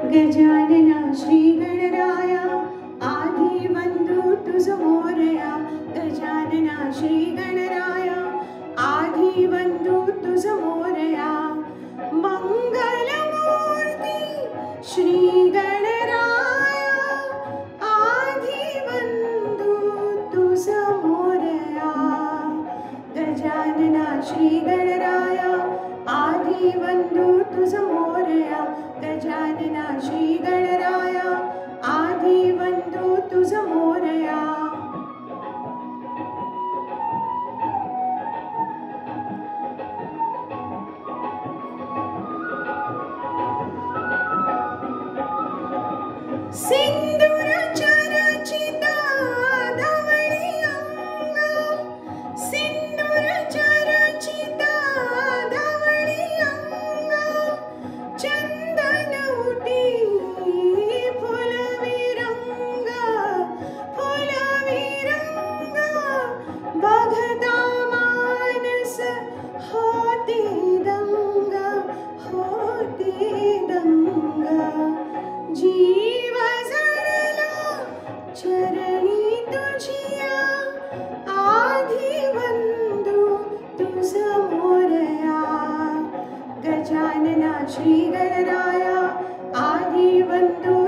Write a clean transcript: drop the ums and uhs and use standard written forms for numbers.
गजानना श्री गणराया आधी वंदू तुझ मोरया. गजानना श्री गणराया आधी वंदू तुझ मोरया. मंगलमूर्ती श्री गणराया आधी वंदू तुझ मोरया. गजानना श्री गणराया आधी वंदू तुझ मोरया. गजानना श्री गणराया आधी वंदू तुझ मोरया. सिंदूर चरचिता धवळी अंग. सिंदूर चरचिता धवळी अंग. चंदन उटी फुलवी रंग. फुलवी रंग बघता मानस होती दंग. होती दंग. जीव जडला चरणी तुझिया आधी वंदू तुझ मोरया. गजानना श्री गणराया आधी वंदू